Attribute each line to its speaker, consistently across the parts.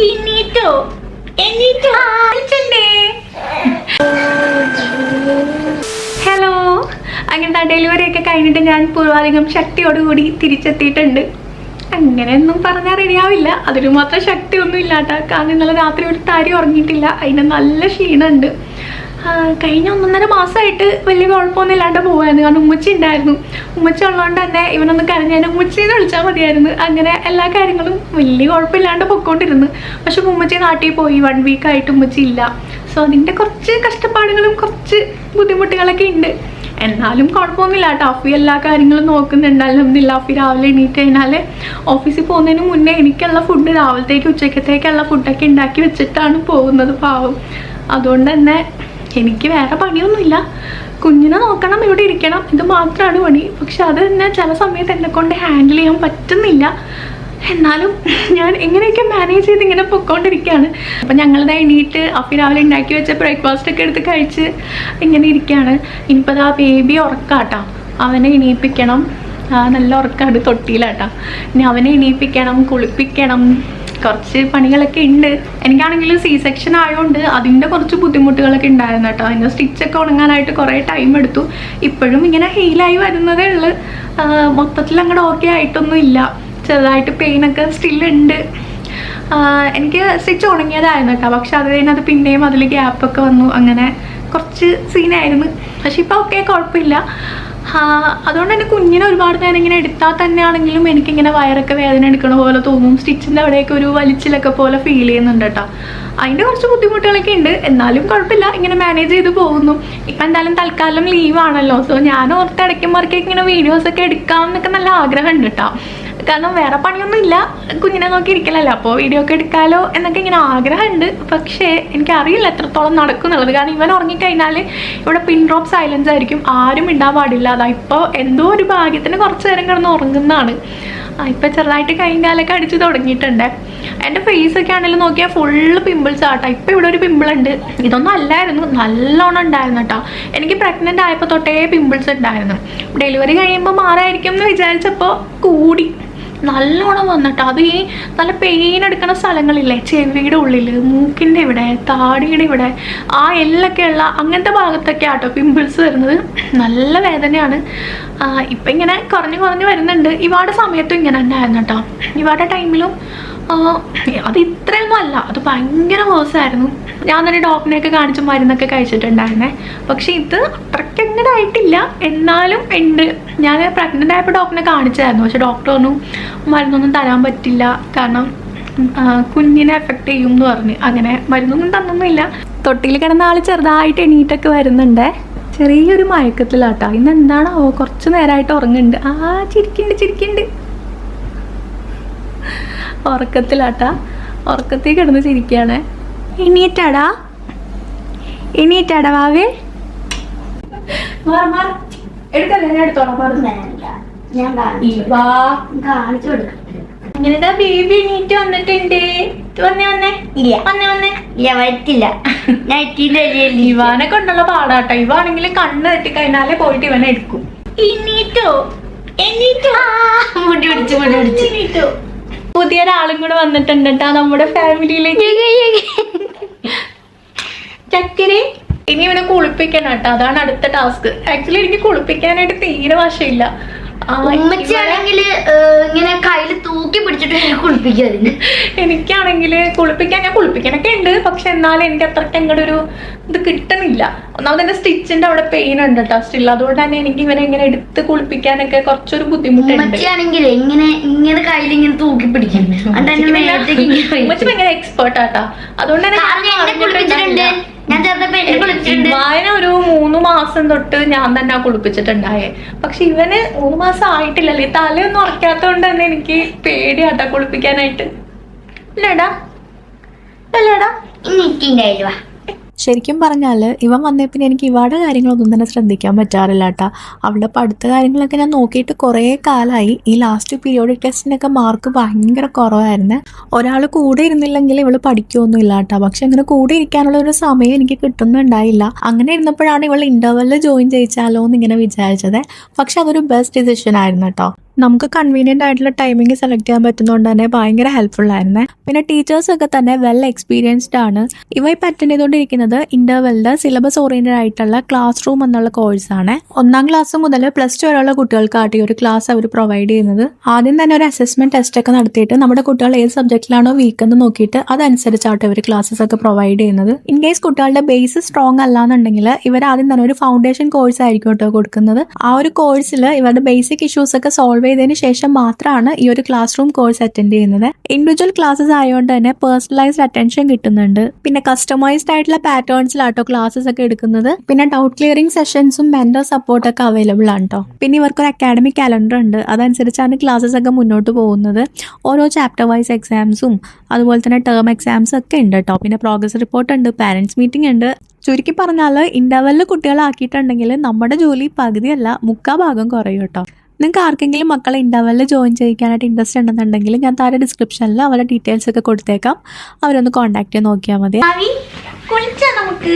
Speaker 1: എണീറ്റോ എണീറ്റോ hello. അങ്ങനെ delivery ഒക്കെ കഴിഞ്ഞിട്ട് ഞാൻ പൂർവാധികം ശക്തിയോടുകൂടി തിരിച്ചെത്തിയിട്ടുണ്ട്. അങ്ങനെയൊന്നും പറഞ്ഞാൽ റെഡിയാവില്ല, അതിന് മാത്രം ശക്തിയൊന്നും ഇല്ലാട്ടോ. കാരണം ഇന്നലെ രാത്രി ഒരു താരി ഉറങ്ങിയിട്ടില്ല, അതിന് നല്ല ക്ഷീണമുണ്ട്. കഴിഞ്ഞ 1.5 മാസമായിട്ട് വലിയ കുഴപ്പമൊന്നും ഇല്ലാണ്ട് പോവായിരുന്നു. കാരണം ഉമ്മച്ചി ഉണ്ടായിരുന്നു. ഉമ്മച്ചി ഉള്ളതുകൊണ്ട് തന്നെ ഇവനൊന്ന് കരഞ്ഞാൽ ഉമ്മച്ചിന്ന് വിളിച്ചാൽ മതിയായിരുന്നു. അങ്ങനെ എല്ലാ കാര്യങ്ങളും വലിയ കുഴപ്പമില്ലാണ്ട് പൊയ്ക്കൊണ്ടിരുന്നു. പക്ഷെ ഉമ്മച്ചി നാട്ടിൽ പോയി 1 വീക്കായിട്ട് ഉമ്മച്ചി ഇല്ല. സോ അതിൻ്റെ കുറച്ച് കഷ്ടപ്പാടുകളും കുറച്ച് ബുദ്ധിമുട്ടുകളൊക്കെ ഉണ്ട്. എന്നാലും കുഴപ്പമൊന്നുമില്ല കേട്ടോ. അഫി എല്ലാ കാര്യങ്ങളും നോക്കുന്നുണ്ട്. അൽഹംദുലില്ലാ. അഫി രാവിലെ എണീറ്റ് കഴിഞ്ഞാൽ ഓഫീസിൽ പോകുന്നതിന് മുന്നേ എനിക്കുള്ള ഫുഡ് രാവിലത്തേക്ക് ഉച്ചക്കത്തേക്കുള്ള ഫുഡൊക്കെ ഉണ്ടാക്കി വെച്ചിട്ടാണ് പോകുന്നത് പാവം. അതുകൊണ്ട് തന്നെ എനിക്ക് വേറെ പണിയൊന്നുമില്ല. കുഞ്ഞിനെ നോക്കണം, ഇവിടെ ഇരിക്കണം, ഇത് മാത്രമാണ് പണി. പക്ഷെ അത് തന്നെ ചില സമയത്ത് എന്നെ കൊണ്ട് ഹാൻഡിൽ ചെയ്യാൻ പറ്റുന്നില്ല. എന്നാലും ഞാൻ എങ്ങനെയൊക്കെ മാനേജ് ചെയ്ത് ഇങ്ങനെ പൊയ്ക്കൊണ്ടിരിക്കുകയാണ്. അപ്പം ഞങ്ങളുടെ എണീറ്റ് അഫി രാവിലെ ഉണ്ടാക്കി വെച്ച ബ്രേക്ക്ഫാസ്റ്റ് ഒക്കെ എടുത്ത് കഴിച്ച് ഇങ്ങനെ ഇരിക്കുകയാണ്. ഇനിയിപ്പോൾ ആ ബേബി ഉറക്കാട്ടോ, അവനെ എണീപ്പിക്കണം. നല്ല ഉറക്കമാണ്, തൊട്ടിയിലാട്ടോ. ഇനി അവനെ എണീപ്പിക്കണം, കുളിപ്പിക്കണം, കുറച്ച് പണികളൊക്കെ ഉണ്ട്. എനിക്കാണെങ്കിൽ C-സെക്ഷൻ ആയതുകൊണ്ട് അതിൻ്റെ കുറച്ച് ബുദ്ധിമുട്ടുകളൊക്കെ ഉണ്ടായിരുന്നു കേട്ടോ. അതിൻ്റെ സ്റ്റിച്ചൊക്കെ ഉണങ്ങാനായിട്ട് കുറേ ടൈം എടുത്തു. ഇപ്പോഴും ഇങ്ങനെ ഹീലായി വരുന്നതേ ഉള്ളൂ. മൊത്തത്തിൽ അങ്ങോട്ട് ഓക്കെ ആയിട്ടൊന്നും ഇല്ല. ചെറുതായിട്ട് പെയിനൊക്കെ സ്റ്റില്ലുണ്ട്. എനിക്ക് സ്റ്റിച്ച് ഉണങ്ങിയതായിരുന്നു കേട്ടോ. പക്ഷെ അത് കഴിഞ്ഞ് അത് പിന്നെയും അതിൽ ഗ്യാപ്പൊക്കെ വന്നു. അങ്ങനെ കുറച്ച് സീനായിരുന്നു. പക്ഷെ ഇപ്പോൾ ഓക്കെ, കുഴപ്പമില്ല. അതുകൊണ്ട് തന്നെ കുഞ്ഞിനെ ഒരുപാട് നേരം ഇങ്ങനെ എടുത്താൽ തന്നെയാണെങ്കിലും എനിക്കിങ്ങനെ വയറൊക്കെ വേദന എടുക്കണ പോലെ തോന്നും. സ്റ്റിച്ചിൻ്റെ അവിടെയൊക്കെ ഒരു വലിച്ചിലൊക്കെ പോലെ ഫീൽ ചെയ്യുന്നുണ്ട് കേട്ടോ. അതിൻ്റെ കുറച്ച് ബുദ്ധിമുട്ടുകളൊക്കെ ഉണ്ട്. എന്നാലും കുഴപ്പമില്ല, ഇങ്ങനെ മാനേജ് ചെയ്ത് പോകുന്നു. ഇപ്പം എന്തായാലും തൽക്കാലം ലീവാണല്ലോ. സോ ഞാൻ ഓർത്ത് ഇടയ്ക്കുമ്പോഴേക്കൊക്കെ ഇങ്ങനെ വീഡിയോസൊക്കെ എടുക്കാം എന്നൊക്കെ നല്ല ആഗ്രഹമുണ്ട് കേട്ടോ. കാരണം വേറെ പണിയൊന്നും ഇല്ല, കുഞ്ഞിനെ നോക്കി ഇരിക്കലല്ലോ. അപ്പോൾ വീഡിയോ ഒക്കെ എടുക്കാമല്ലോ എന്നൊക്കെ ഇങ്ങനെ ആഗ്രഹമുണ്ട്. പക്ഷേ എനിക്കറിയില്ല എത്രത്തോളം നടക്കും എന്നുള്ളത്. കാരണം ഇവൻ ഉറങ്ങിക്കഴിഞ്ഞാൽ ഇവിടെ പിൻ ഡ്രോപ്പ് സൈലൻസ് ആയിരിക്കും, ആരും ഇടാൻ പാടില്ല. അതാ ഇപ്പോൾ എന്തോ ഒരു ഭാഗ്യത്തിന് കുറച്ച് നേരം കിടന്ന് ഉറങ്ങുന്നതാണ്. ഇപ്പം ചെറുതായിട്ട് കൈകാലൊക്കെ അടിച്ച് തുടങ്ങിയിട്ടുണ്ട്. എൻ്റെ ഫേസൊക്കെ ആണെങ്കിലും നോക്കിയാൽ ഫുള്ള് പിമ്പിൾസ് ആട്ടോ. ഇപ്പം ഇവിടെ ഒരു പിമ്പിളുണ്ട്. ഇതൊന്നും അല്ലായിരുന്നു, നല്ലോണം ഉണ്ടായിരുന്നു കേട്ടോ. എനിക്ക് പ്രഗ്നൻ്റ് ആയപ്പോൾ തൊട്ടേ പിമ്പിൾസ് ഉണ്ടായിരുന്നു. ഡെലിവറി കഴിയുമ്പോൾ മാറായിരിക്കും എന്ന് വിചാരിച്ചപ്പോൾ കൂടി നല്ലോണം വന്നിട്ടോ. അത് ഈ നല്ല പെയിൻ എടുക്കുന്ന സ്ഥലങ്ങളില്ലേ, ചെവിയുടെ ഉള്ളിൽ, മൂക്കിൻ്റെ ഇവിടെ, താടിയുടെ ഇവിടെ, ആ എല്ലൊക്കെ ഉള്ള അങ്ങനത്തെ ഭാഗത്തൊക്കെ ആട്ടോ പിമ്പിൾസ് വരുന്നത്. നല്ല വേദനയാണ്. ഇപ്പം ഇങ്ങനെ കുറഞ്ഞ് വരുന്നുണ്ട്. ഇവാടെ സമയത്തും ഇങ്ങനെ തന്നെ ആയിരുന്നു കേട്ടോ. ഇവാടെ ടൈമിലും അത് ഇത്രയൊന്നും അല്ല, അത് ഭയങ്കര വേഴ്സായിരുന്നു. ഞാൻ തന്നെ ഡോക്ടറിനെയൊക്കെ കാണിച്ച് മരുന്നൊക്കെ കഴിച്ചിട്ടുണ്ടായിരുന്നേ. പക്ഷെ ഇത് അത്രയ്ക്ക് അങ്ങനെ ആയിട്ടില്ല, എന്നാലും ഉണ്ട്. ഞാൻ പ്രഗ്നൻ്റ് ആയപ്പോൾ ഡോക്ടറിനെ കാണിച്ചായിരുന്നു. പക്ഷെ ഡോക്ടർ ഒന്നും മരുന്നൊന്നും തരാൻ പറ്റില്ല, കാരണം കുഞ്ഞിനെ എഫക്റ്റ് ചെയ്യും എന്ന് പറഞ്ഞ്. അങ്ങനെ മരുന്നൊന്നും തന്നൊന്നുമില്ല. തൊട്ടിയിൽ കിടന്ന ആൾ ചെറുതായിട്ട് എണീറ്റൊക്കെ വരുന്നുണ്ട്. ചെറിയൊരു മയക്കത്തിലാട്ടോ. ഇന്ന് എന്താണോ കുറച്ച് നേരമായിട്ട് ഉറങ്ങുന്നുണ്ട്. ചിരിക്കുന്നുണ്ട്. ഉറക്കത്തിലാട്ടാ, ഉറക്കത്തിൽ കിടന്ന് ചിരിക്കുകയാണ്. എണീറ്റാടാ വാവേ. ഇങ്ങനെതാ ബേബി എണീറ്റ് വന്നിട്ടുണ്ട്. ഇവാനെ കൊണ്ടുള്ള പാടാട്ടോ. ഇവാണെങ്കിൽ കണ്ണ് തെറ്റിക്കഴിഞ്ഞാലേ പോയിട്ട് ഇവനെ എടുക്കും. എണീറ്റോ മുടി പിടിച്ചു. പുതിയൊരാളും കൂടെ വന്നിട്ടുണ്ട് കേട്ടോ നമ്മുടെ ഫാമിലിയിലേക്ക്. ചക്കരെ ഇനി ഇവനെ കുളിപ്പിക്കണം കേട്ടോ. അതാണ് അടുത്ത ടാസ്ക്. ആക്ച്വലി എനിക്ക് കുളിപ്പിക്കാനായിട്ട് തീരെ വശമില്ല.
Speaker 2: ഉമ്മച്ചാണെങ്കിൽ ഇങ്ങനെ കയ്യില് തൂക്കി പിടിച്ചിട്ട് കുളിപ്പിക്കാറുണ്ട്.
Speaker 1: എനിക്കാണെങ്കിൽ ഞാൻ കുളിപ്പിക്കാനൊക്കെ ഉണ്ട്. പക്ഷെ എന്നാലും എനിക്ക് അത്രയ്ക്ക് അങ്ങോട്ട് ഒരു ഇത് കിട്ടണില്ല. ഒന്നാമത് എന്റെ സ്റ്റിച്ചിന്റെ അവിടെ പെയിൻ ഉണ്ട് കേട്ടോ സ്റ്റിൽ. അതുകൊണ്ട് തന്നെ എനിക്ക് ഇവനെ ഇങ്ങനെ എടുത്ത് കുളിപ്പിക്കാനൊക്കെ കുറച്ചൊരു ബുദ്ധിമുട്ടുണ്ട്.
Speaker 2: ഉമ്മച്ചാണെങ്കിൽ ഇങ്ങനെ കയ്യിൽ ഇങ്ങനെ തൂക്കി പിടിക്കും.
Speaker 1: ഉമ്മച്ചി ഭയങ്കര എക്സ്പേർട്ട് ആട്ടാ. അതുകൊണ്ട് തന്നെ ഇവാനെ ഒരു 3 മാസം തൊട്ട് ഞാൻ തന്നെ കുളിപ്പിച്ചിട്ടുണ്ടായേ. പക്ഷെ ഇവന് 3 മാസം ആയിട്ടില്ലല്ലേ. തലയൊന്നും ഉറക്കാത്തോണ്ട് തന്നെ എനിക്ക് പേടിയാട്ടാ കുളിപ്പിക്കാനായിട്ട്. ഇല്ലടാ
Speaker 3: ശരിക്കും പറഞ്ഞാൽ ഇവൻ വന്നേ പിന്നെ എനിക്ക് ഇവയുടെ കാര്യങ്ങളൊന്നും തന്നെ ശ്രദ്ധിക്കാൻ പറ്റാറില്ല കേട്ടോ. അവളുടെ പഠിത്ത കാര്യങ്ങളൊക്കെ ഞാൻ നോക്കിയിട്ട് കുറേ കാലമായി. ഈ ലാസ്റ്റ് പീരിയോഡിക് ടെസ്റ്റിനൊക്കെ മാർക്ക് ഭയങ്കര കുറവായിരുന്നു. ഒരാൾ കൂടെ ഇരുന്നില്ലെങ്കിൽ ഇവൾ പഠിക്കുകയൊന്നും ഇല്ല കേട്ടോ. പക്ഷെ അങ്ങനെ കൂടെ ഇരിക്കാനുള്ള ഒരു സമയം എനിക്ക് കിട്ടുന്നുണ്ടായില്ല. അങ്ങനെ ഇരുന്നപ്പോഴാണ് ഇവൾ ഇൻ്റർവെല്ലിൽ ജോയിൻ ചെയ്യിച്ചാലോ എന്ന് ഇങ്ങനെ വിചാരിച്ചത്. പക്ഷെ അതൊരു ബെസ്റ്റ് ഡിസിഷൻ ആയിരുന്നു കേട്ടോ. നമുക്ക് കൺവീനിയൻ്റ് ആയിട്ടുള്ള ടൈമിംഗ് സെലക്ട് ചെയ്യാൻ പറ്റുന്നതുകൊണ്ട് തന്നെ ഭയങ്കര ഹെൽപ്ഫുൾ ആയിരുന്നേ. പിന്നെ ടീച്ചേഴ്സൊക്കെ തന്നെ വെൽ എക്സ്പീരിയൻസ്ഡ് ആണ്. ഇവ ഇപ്പോൾ അറ്റൻഡ് ചെയ്തുകൊണ്ടിരിക്കുന്നത് ഇൻ്റർവെല്ലിൻ്റെ സിലബസ് ഓറിയൻറ്റഡ് ആയിട്ടുള്ള ക്ലാസ് റൂം എന്നുള്ള കോഴ്സാണ്. 1ാം ക്ലാസ് മുതൽ +2 വരെയുള്ള കുട്ടികൾക്കായിട്ട് ഈ ഒരു ക്ലാസ് അവർ പ്രൊവൈഡ് ചെയ്യുന്നത്. ആദ്യം തന്നെ ഒരു അസസ്മെൻറ്റ് ടെസ്റ്റ് ഒക്കെ നടത്തിയിട്ട് നമ്മുടെ കുട്ടികൾ ഏത് സബ്ജക്റ്റിലാണോ വീക്ക് എന്ന് നോക്കിയിട്ട് അതനുസരിച്ചായിട്ട് ഇവർ ക്ലാസ്സസ് ഒക്കെ പ്രൊവൈഡ് ചെയ്യുന്നത്. ഇൻ കേസ് കുട്ടികളുടെ ബേസ് സ്ട്രോങ് അല്ലാന്നുണ്ടെങ്കിൽ ഇവർ ആദ്യം തന്നെ ഒരു ഫൗണ്ടേഷൻ കോഴ്സ് ആയിരിക്കും കേട്ടോ കൊടുക്കുന്നത്. ആ ഒരു കോഴ്സിൽ ഇവരുടെ ബേസിക് ഇഷ്യൂസ് ഒക്കെ സോൾവ് ചെയ്തതിന് ശേഷം മാത്രമാണ് ഈ ഒരു ക്ലാസ് റൂം കോഴ്സ് അറ്റൻഡ് ചെയ്യുന്നത്. ഇൻഡിവിജ്വൽ ക്ലാസ്സസ് ആയതുകൊണ്ട് തന്നെ പേഴ്സണലൈസ്ഡ് അറ്റൻഷൻ കിട്ടുന്നുണ്ട്. പിന്നെ കസ്റ്റമൈസ്ഡ് ആയിട്ടുള്ള പാറ്റേൺസിലാട്ടോ ക്ലാസ്സസ് ഒക്കെ എടുക്കുന്നത്. പിന്നെ ഡൗട്ട് ക്ലിയറിംഗ് സെഷൻസും മെന്റർ സപ്പോർട്ടൊക്കെ അവൈലബിൾ ആണ് കേട്ടോ. പിന്നെ ഇവർക്കൊരു അക്കാഡമിക് കാലണ്ടർ ഉണ്ട്. അതനുസരിച്ചാണ് ക്ലാസ്സസ് ഒക്കെ മുന്നോട്ട് പോകുന്നത്. ഓരോ ചാപ്റ്റർ വൈസ് എക്സാംസും അതുപോലെ തന്നെ ടേം എക്സാംസ് ഒക്കെ ഉണ്ട് കേട്ടോ. പിന്നെ പ്രോഗ്രസ് റിപ്പോർട്ട് ഉണ്ട്, പാരൻസ് മീറ്റിംഗ് ഉണ്ട്. ചുരുക്കി പറഞ്ഞാൽ ഇൻ്റർവെല്ലിൽ കുട്ടികളാക്കിയിട്ടുണ്ടെങ്കിൽ നമ്മുടെ ജോലി പകുതിയല്ല 3/4 ഭാഗം കുറയും കേട്ടോ. നിങ്ങൾക്ക് ആർക്കെങ്കിലും മക്കളെ ഇൻ്റർവെല്ലിൽ ജോയിൻ ചെയ്യിക്കാനായിട്ട് ഇൻട്രസ്റ്റ് ഉണ്ടെന്നുണ്ടെങ്കിൽ ഞാൻ താഴെ ഡിസ്ക്രിപ്ഷനിൽ അവരുടെ ഡീറ്റെയിൽസ് ഒക്കെ കൊടുത്തേക്കാം. അവരൊന്ന് കോൺടാക്ട് ചെയ്ത് നോക്കിയാൽ മതി.
Speaker 2: കുളിച്ചാ നമുക്ക്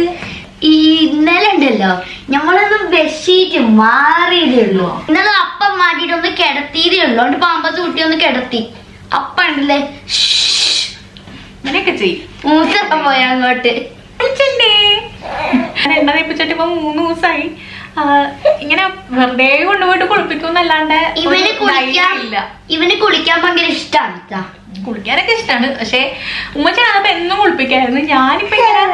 Speaker 2: ഇന്നലെ ഉണ്ടല്ലോ നമ്മളൊന്ന് ബെഡ്ഷീറ്റ് മാറിയതേ ഉള്ളൂ. ഇന്നലെ അപ്പം മാറ്റിയിട്ട് ഒന്ന് കിടത്തിയതേ ഉള്ളൂ. അതുകൊണ്ട് പാമ്പത്ത് കുട്ടി ഒന്ന് കിടത്തി. അപ്പം ഉണ്ടല്ലേ
Speaker 1: അങ്ങനെയൊക്കെ ചെയ്യും.
Speaker 2: മൂത്തൊക്കെ പോയ അങ്ങോട്ട്
Speaker 1: ഞാൻ എണ്ണ തേപ്പിച്ചിട്ട് ഇപ്പൊ 3 ദിവസമായി. ഇങ്ങനെ വെറുതെ കൊണ്ടുപോയിട്ട് കുളിപ്പിക്കുന്നല്ലാണ്ട്
Speaker 2: ഇവന് കുളിക്കാൻ ഭയങ്കര ഇഷ്ടമാണ്.
Speaker 1: കുളിക്കാനൊക്കെ ഇഷ്ടമാണ്. പക്ഷെ ഉമ്മച്ചി കാണുമ്പോ എന്നും കുളിപ്പിക്കായിരുന്നു. ഞാനിപ്പോ ഇങ്ങനെ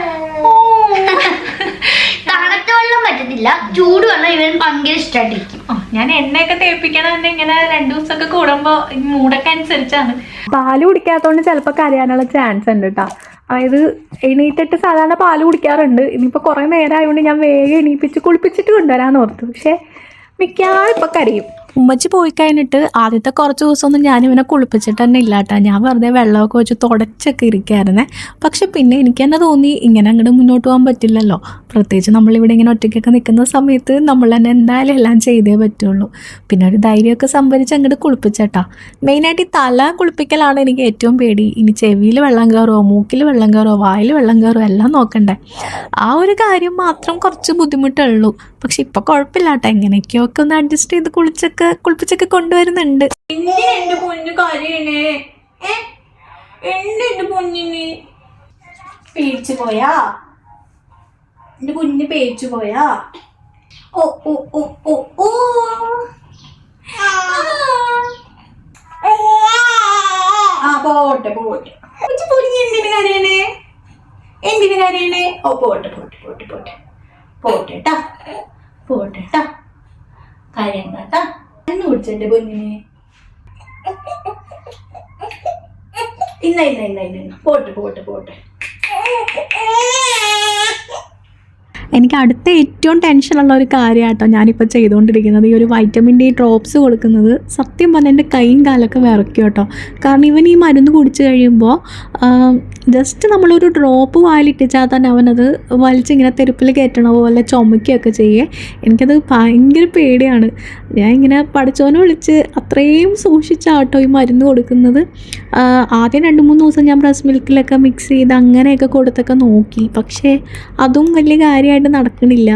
Speaker 2: തണുത്ത വെള്ളം പറ്റത്തില്ല, ചൂട് വെള്ളം ഇവൻ ഭയങ്കര ഇഷ്ടമായിട്ടിരിക്കും.
Speaker 1: ഞാൻ എണ്ണയൊക്കെ തേപ്പിക്കണ തന്നെ ഇങ്ങനെ 2 ദിവസമൊക്കെ കൂടുമ്പോ മൂടൊക്കെ അനുസരിച്ചാണ്. പാല് കുടിക്കാത്തോണ്ട് ചിലപ്പോ കരയാനുള്ള ചാൻസ് ഉണ്ട് കേട്ടോ. അതായത് എണീറ്റിട്ട് സാധാരണ പാല് കുടിക്കാറുണ്ട്. ഇനിയിപ്പോൾ കുറേ നേരം ആയതുകൊണ്ട് ഞാൻ വേഗം എണീപ്പിച്ച് കുളിപ്പിച്ചിട്ട് കൊണ്ടുവരാമെന്ന് ഓർത്തു. പക്ഷേ മിക്കവാറും ഇപ്പം കരയും.
Speaker 3: ഉമ്മച്ചി പോയി കഴിഞ്ഞിട്ട് ആദ്യത്തെ കുറച്ച് ദിവസമൊന്നും ഞാനിവനെ കുളിപ്പിച്ചിട്ട് തന്നെ ഇല്ലാട്ടാ. ഞാൻ വെറുതെ വെള്ളമൊക്കെ വെച്ച് തുടച്ചൊക്കെ ഇരിക്കായിരുന്നേ. പക്ഷെ പിന്നെ എനിക്ക് തന്നെ തോന്നി ഇങ്ങനെ അങ്ങോട്ട് മുന്നോട്ട് പോകാൻ പറ്റില്ലല്ലോ. പ്രത്യേകിച്ച് നമ്മളിവിടെ ഇങ്ങനെ ഒറ്റയ്ക്കൊക്കെ നിൽക്കുന്ന സമയത്ത് നമ്മൾ തന്നെ എന്തായാലും എല്ലാം ചെയ്തേ പറ്റുള്ളൂ. പിന്നെ ഒരു ധൈര്യമൊക്കെ സംഭരിച്ച് അങ്ങോട്ട് കുളിപ്പിച്ചേട്ടാ. മെയിനായിട്ട് ഈ തല കുളിപ്പിക്കലാണ് എനിക്ക് ഏറ്റവും പേടി. ഇനി ചെവിയിൽ വെള്ളം കയറുമോ, മൂക്കിൽ വെള്ളം കയറുമോ, വായിൽ വെള്ളം കയറുമോ എല്ലാം നോക്കണ്ടേ. ആ ഒരു കാര്യം മാത്രം കുറച്ച് ബുദ്ധിമുട്ടുള്ളൂ. പക്ഷെ ഇപ്പം കുഴപ്പമില്ല കേട്ടോ. എങ്ങനെയൊക്കെയോ ഒക്കെ ഒന്ന് അഡ്ജസ്റ്റ് ചെയ്ത് കുളിപ്പിച്ചൊക്കെ കൊണ്ടുവരുന്നുണ്ട്.
Speaker 1: എന്റെ പൊന്നു കരയണേ, എന്റെ പൊന്നിന് പേടിച്ചു പോയാ, എന്റെ കുഞ്ഞ് പേടിച്ചു പോയാ. ഓ ഓ ഓ ഓ ഓ ആ പോട്ടെ പോട്ടെ. പൊന്നി എന്തിനു കരയണേ, എന്തിനു കരയണേ? ഓ പോട്ടെ പോട്ടെ പോട്ടെ പോട്ടെ പോട്ടെട്ടാ, പോട്ടെട്ടാ, കരയണ്ടാ. കണ്ണു പിടിച്ചെന്റെ പൊന്നിനെ. ഇന്ന പോട്ടെ പോട്ടെ പോട്ടെ.
Speaker 3: എനിക്ക് അടുത്ത ഏറ്റവും ടെൻഷനുള്ള ഒരു കാര്യമാട്ടോ ഞാനിപ്പോൾ ചെയ്തുകൊണ്ടിരിക്കുന്നത്. ഈ ഒരു വൈറ്റമിൻ ഡി ഡ്രോപ്സ് കൊടുക്കുന്നത്. സത്യം പറഞ്ഞാൽ എൻ്റെ കൈയും കാലൊക്കെ വിറയ്ക്കും കേട്ടോ. കാരണം ഇവൻ ഈ മരുന്ന് കുടിച്ച് കഴിയുമ്പോൾ ജസ്റ്റ് നമ്മളൊരു ഡ്രോപ്പ് വായിലിട്ടിച്ചാൽ തന്നെ അവനത് വലിച്ചിങ്ങനെ തെരുപ്പിൽ കയറ്റണ പോലെ ചുമക്കുകയൊക്കെ ചെയ്യേ. എനിക്കത് ഭയങ്കര പേടിയാണ്. ഞാൻ ഇങ്ങനെ പഠിച്ചവനെ വിളിച്ച് അത്രയും സൂക്ഷിച്ചാട്ടോ ഈ മരുന്ന് കൊടുക്കുന്നത്. ആദ്യം 2-3 ദിവസം ഞാൻ ബ്രസ്റ്റ് മിൽക്കിലൊക്കെ മിക്സ് ചെയ്ത് അങ്ങനെയൊക്കെ കൊടുത്തൊക്കെ നോക്കി. പക്ഷേ അതും വലിയ കാര്യമായിട്ട് നടക്കണില്ല.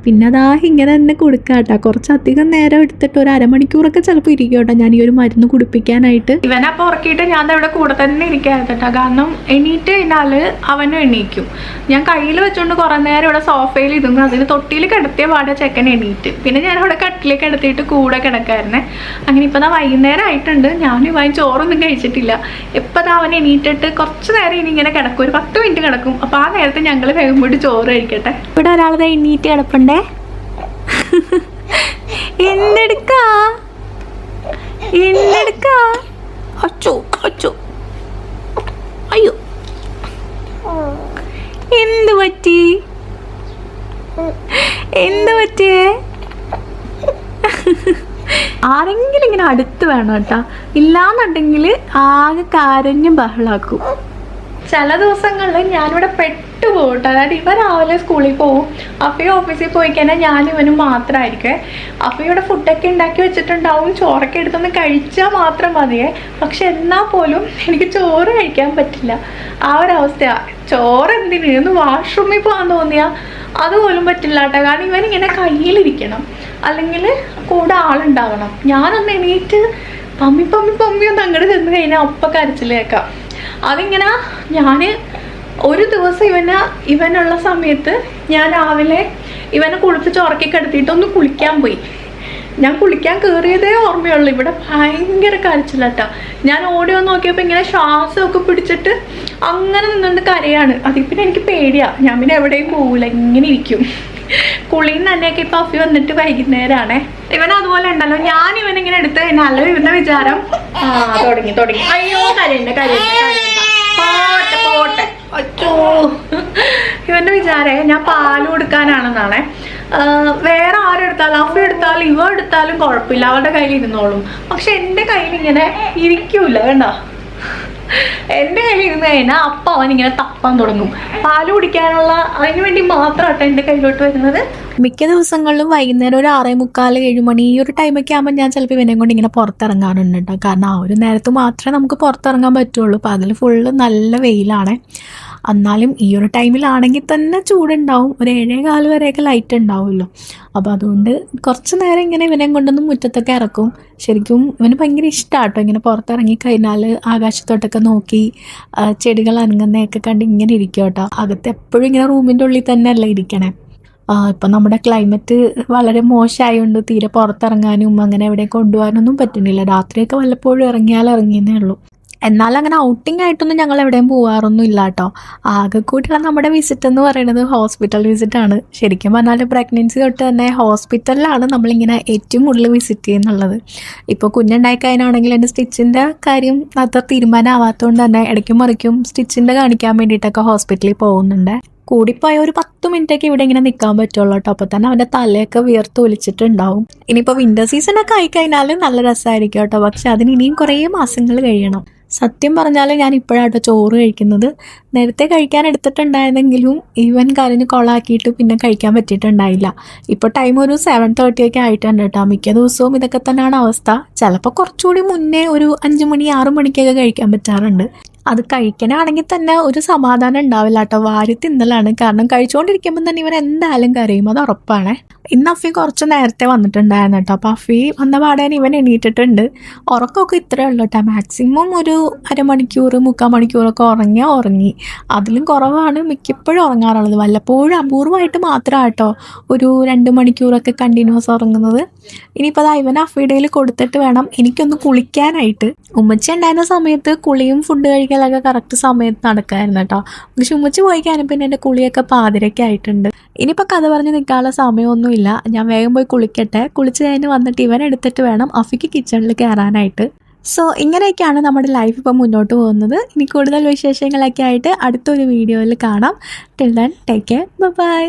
Speaker 3: പിന്നെ അതാ ഇങ്ങനെ തന്നെ കൊടുക്കുക കേട്ടോ. കുറച്ചധികം നേരം എടുത്തിട്ട് ഒരു അരമണിക്കൂറൊക്കെ ചിലപ്പോൾ ഇരിക്കും കേട്ടോ ഞാൻ ഈ ഒരു മരുന്ന് കുടിപ്പിക്കാനായിട്ട്.
Speaker 1: ഇവനപ്പോൾ ഉറക്കിയിട്ട് ഞാൻ ഇവിടെ കൂടെ തന്നെ ഇരിക്കായിരുന്നു കേട്ടോ. കാരണം എണീറ്റ് കഴിഞ്ഞാൽ അവനും എണീക്കും. ഞാൻ കയ്യിൽ വെച്ചുകൊണ്ട് കുറേ നേരം ഇവിടെ സോഫയിൽ ഇരുന്നു. അതിന് തൊട്ടിയിൽ കിടത്തിയ പാടെ ചെക്കൻ എണീറ്റ്. പിന്നെ ഞാൻ അവിടെ കട്ടിലേക്ക് കിടത്തിയിട്ട് കൂടെ കിടക്കായിരുന്നേ. അങ്ങനെ ഇപ്പം വൈകുന്നേരം ആയിട്ടുണ്ട്. ഞാനും ഇവൻ ചോറൊന്നും കഴിച്ചിട്ടില്ല. ഇപ്പം അവൻ എണീറ്റിട്ട് കുറച്ച് നേരം ഇനി ഇങ്ങനെ കിടക്കും, ഒരു 10 മിനിറ്റ് കിടക്കും. അപ്പോൾ ആ നേരത്തെ ഞങ്ങൾ വേഗം പോയിട്ട് ചോറ് കഴിക്കട്ടെ.
Speaker 3: ഇവിടെ ഒരാളത് എണീറ്റ് കിടപ്പുണ്ടേ. എന്തെടുക്കാ അച്ചോ അച്ചോ അയ്യോ എന്ത് പറ്റിയേ? ആരെങ്കിലും ഇങ്ങനെ അടുത്ത് വേണം കേട്ടോ. ഇല്ലാന്നുണ്ടെങ്കിൽ ആകെ കരഞ്ഞ് ബഹളാക്കും.
Speaker 1: ചില ദിവസങ്ങളിൽ ഞാനിവിടെ പെട്ടുപോകട്ടെ. അതായത് ഇവ രാവിലെ സ്കൂളിൽ പോവും, അഫി ഓഫീസിൽ പോയി കഴിഞ്ഞാൽ ഞാൻ ഇവനും മാത്രമായിരിക്കും. അഫിയുടെ ഫുഡൊക്കെ ഉണ്ടാക്കി വെച്ചിട്ടുണ്ടാവും, ചോറൊക്കെ എടുത്തൊന്ന് കഴിച്ചാൽ മാത്രം മതിയേ. പക്ഷെ എന്നാൽ പോലും എനിക്ക് ചോറ് കഴിക്കാൻ പറ്റില്ല. ആ ഒരവസ്ഥയാണ്. ചോറ് എന്തിനു ഒന്ന് വാഷ്റൂമിൽ പോകാൻ തോന്നിയാൽ അതുപോലും പറ്റില്ല കേട്ടോ. കാരണം ഇവനിങ്ങനെ കയ്യിലിരിക്കണം, അല്ലെങ്കിൽ കൂടെ ആളുണ്ടാവണം. ഞാനൊന്ന് എണീറ്റ് പമ്മി ഒന്ന് അങ്ങോട്ട് ചെന്ന് കഴിഞ്ഞാൽ അപ്പം കരച്ചിൽ കേൾക്കാം. അതിങ്ങനെ ഞാൻ ഒരു ദിവസം ഇവനുള്ള സമയത്ത് ഞാൻ രാവിലെ ഇവനെ കുളിപ്പിച്ച് ഉറക്കി കിടത്തിയിട്ട് ഒന്ന് കുളിക്കാൻ പോയി. ഞാൻ കുളിക്കാൻ കയറിയതേ ഓർമ്മയുള്ളൂ. ഇവിടെ ഭയങ്കര കരച്ചിലട്ടാ. ഞാൻ ഓടി വന്ന് നോക്കിയപ്പോൾ ഇങ്ങനെ ശ്വാസമൊക്കെ പിടിച്ചിട്ട് അങ്ങനെ നിന്നുകൊണ്ട് കരയാണ്. അതിൽ പിന്നെ എനിക്ക് പേടിയാണ്. ഞാൻ പിന്നെ എവിടെയും പോകില്ല, ഇങ്ങനെ ഇരിക്കും. കുളിയിൽ തന്നെയൊക്കെ ഇപ്പം അഫി വന്നിട്ട് വൈകുന്നേരമാണേ. ഇവൻ അതുപോലെ ഉണ്ടല്ലോ, ഞാൻ ഇവനിങ്ങനെ എടുത്ത് കഴിഞ്ഞാൽ ഇവന്റെ വിചാരം തുടങ്ങി അയ്യോ കരയണ്ട പോട്ടെ അച്ചോ. ഇവന്റെ വിചാരേ ഞാൻ പാല് കൊടുക്കാനാണെന്നാണേ. വേറെ ആരെടുത്താലും അഫി എടുത്താലും ഇവ എടുത്താലും കുഴപ്പമില്ല, അവളുടെ കയ്യിൽ ഇരുന്നോളും. പക്ഷെ എൻ്റെ കയ്യിൽ ഇങ്ങനെ ഇരിക്കൂല, കണ്ടോ? എൻ്റെ കയ്യിൽ ഇരുന്ന് കഴിഞ്ഞാൽ അപ്പം അവനിങ്ങനെ തപ്പാൻ തുടങ്ങും. പാല് കുടിക്കാനുള്ള അതിന് വേണ്ടി മാത്രമാട്ടോ എൻ്റെ കയ്യിലോട്ട് വരുന്നത്.
Speaker 3: മിക്ക ദിവസങ്ങളിലും വൈകുന്നേരം ഒരു 6:45 7 മണി ഈ ഒരു ടൈമൊക്കെ ആകുമ്പോൾ ഞാൻ ചിലപ്പോൾ ഇവനെ കൊണ്ട് ഇങ്ങനെ പുറത്തിറങ്ങാറുണ്ട് കേട്ടോ. കാരണം ആ ഒരു നേരത്ത് മാത്രമേ നമുക്ക് പുറത്തിറങ്ങാൻ പറ്റുള്ളൂ. അപ്പോൾ അതിൽ ഫുള്ള് നല്ല വെയിലാണ്. എന്നാലും ഈ ഒരു ടൈമിലാണെങ്കിൽ തന്നെ ചൂടുണ്ടാവും. ഒരു 7:15 വരെയൊക്കെ ലൈറ്റ് ഉണ്ടാവുമല്ലോ. അപ്പോൾ അതുകൊണ്ട് കുറച്ച് നേരം ഇങ്ങനെ ഇവനെ കൊണ്ടൊന്നും മുറ്റത്തൊക്കെ ഇറക്കും. ശരിക്കും ഇവന് ഭയങ്കര ഇഷ്ടമാട്ടോ ഇങ്ങനെ പുറത്തിറങ്ങിക്കഴിഞ്ഞാൽ ആകാശത്തോട്ടൊക്കെ നോക്കി ചെടികൾ അനങ്ങുന്നതൊക്കെ കണ്ട് ഇങ്ങനെ ഇരിക്കും കേട്ടോ. അകത്ത് എപ്പോഴും ഇങ്ങനെ റൂമിൻ്റെ ഉള്ളിൽ തന്നെ അല്ല ഇരിക്കണേ. ഇപ്പം നമ്മുടെ ക്ലൈമറ്റ് വളരെ മോശമായതുകൊണ്ട് തീരെ പുറത്തിറങ്ങാനും അങ്ങനെ എവിടെ കൊണ്ടുപോകാനൊന്നും പറ്റുന്നില്ല. രാത്രിയൊക്കെ വല്ലപ്പോഴും ഇറങ്ങിയെന്നേ ഉള്ളൂ. എന്നാൽ അങ്ങനെ ഔട്ടിംഗ് ആയിട്ടൊന്നും ഞങ്ങൾ എവിടെയും പോകാറൊന്നും ഇല്ല കേട്ടോ. ആകെ കൂട്ടിയുള്ള നമ്മുടെ വിസിറ്റ് എന്ന് പറയുന്നത് ഹോസ്പിറ്റൽ വിസിറ്റാണ്. ശരിക്കും പറഞ്ഞാൽ പ്രഗ്നൻസി തൊട്ട് തന്നെ ഹോസ്പിറ്റലിലാണ് നമ്മളിങ്ങനെ ഏറ്റവും കൂടുതൽ വിസിറ്റ് ചെയ്യുന്നുള്ളത്. ഇപ്പോൾ കുഞ്ഞുണ്ടായിക്കഴിഞ്ഞാണെങ്കിൽ എൻ്റെ സ്റ്റിച്ചിൻ്റെ കാര്യം അത്ര തീരുമാനമാവാത്തതുകൊണ്ട് തന്നെ ഇടയ്ക്കും മറിക്കും സ്റ്റിച്ചിൻ്റെ കാണിക്കാൻ വേണ്ടിയിട്ടൊക്കെ ഹോസ്പിറ്റലിൽ പോകുന്നുണ്ട്. കൂടിപ്പോയ ഒരു 10 മിനിറ്റൊക്കെ ഇവിടെ ഇങ്ങനെ നിൽക്കാൻ പറ്റുള്ളൂ കേട്ടോ. അപ്പോൾ തന്നെ അവൻ്റെ തലയൊക്കെ വിയർത്ത് ഒലിച്ചിട്ടുണ്ടാവും. ഇനിയിപ്പോൾ വിൻ്റർ സീസണൊക്കെ ആയിക്കഴിഞ്ഞാൽ നല്ല രസമായിരിക്കും കേട്ടോ. പക്ഷെ അതിന് ഇനിയും കുറേ മാസങ്ങൾ കഴിയണം. സത്യം പറഞ്ഞാൽ ഞാൻ ഇപ്പോഴാട്ടോ ചോറ് കഴിക്കുന്നത്. നേരത്തെ കഴിക്കാൻ എടുത്തിട്ടുണ്ടായിരുന്നെങ്കിലും ഇവൻ കരഞ്ഞ് കൊളാക്കിയിട്ട് പിന്നെ കഴിക്കാൻ പറ്റിയിട്ടുണ്ടായില്ല. ഇപ്പോൾ ടൈം ഒരു 7:30 ഒക്കെ ആയിട്ടുണ്ട് കേട്ടോ. മിക്ക ദിവസവും ഇതൊക്കെ തന്നെയാണ് അവസ്ഥ. ചിലപ്പോൾ കുറച്ചുകൂടി മുന്നേ ഒരു 5 മണി 6 മണിക്കൊക്കെ കഴിക്കാൻ പറ്റാറുണ്ട്. അത് കഴിക്കാനാണെങ്കിൽ തന്നെ ഒരു സമാധാനം ഉണ്ടാവില്ല കേട്ടോ. വാരി തിന്നലാണ്. കാരണം കഴിച്ചുകൊണ്ടിരിക്കുമ്പോൾ തന്നെ ഇവൻ എന്തായാലും കരയും, അത് ഉറപ്പാണ്. ഇന്ന് അഫി കുറച്ച് നേരത്തെ വന്നിട്ടുണ്ടായിരുന്നു കേട്ടോ. അപ്പോൾ അഫി വന്ന പാടാൻ ഇവൻ എണീറ്റിട്ടുണ്ട്. ഉറക്കമൊക്കെ ഇത്രയേ ഉള്ളൂ കേട്ടോ. മാക്സിമം ഒരു 1/2 മണിക്കൂർ 3/4 മണിക്കൂറൊക്കെ ഉറങ്ങി. അതിലും കുറവാണ് മിക്കപ്പോഴും ഉറങ്ങാറുള്ളത്. വല്ലപ്പോഴും അപൂർവമായിട്ട് മാത്രമാണ് കേട്ടോ ഒരു 2 മണിക്കൂറൊക്കെ കണ്ടിന്യൂസ് ഉറങ്ങുന്നത്. ഇനിയിപ്പോൾ അത് ഇവൻ അഫിയുടെയിൽ കൊടുത്തിട്ട് വേണം എനിക്കൊന്ന് കുളിക്കാനായിട്ട്. ഉമ്മച്ചി ഉണ്ടായിരുന്ന സമയത്ത് കുളിയും ഫുഡ് കഴിക്കലൊക്കെ കറക്റ്റ് സമയത്ത് നടക്കായിരുന്നു കേട്ടോ. പക്ഷെ ഉമ്മച്ചി പോയി കഴിഞ്ഞാൽ പിന്നെ എൻ്റെ കുളിയൊക്കെ പാതിരൊക്കെ ആയിട്ടുണ്ട്. ഇനിയിപ്പോൾ കഥ പറഞ്ഞ് നിൽക്കാനുള്ള സമയമൊന്നുമില്ല. ഞാൻ വേഗം പോയി കുളിക്കട്ടെ. കുളിച്ച് കഴിഞ്ഞ് വന്നിട്ട് ഇവൻ എടുത്തിട്ട് വേണം അഫിക്ക് കിച്ചണിൽ കയറാനായിട്ട്. സോ ഇങ്ങനെയൊക്കെയാണ് നമ്മുടെ ലൈഫ് ഇപ്പോൾ മുന്നോട്ട് പോകുന്നത്. ഇനി കൂടുതൽ വിശേഷങ്ങളൊക്കെ ആയിട്ട് അടുത്തൊരു വീഡിയോയിൽ കാണാം. Till then take care, by.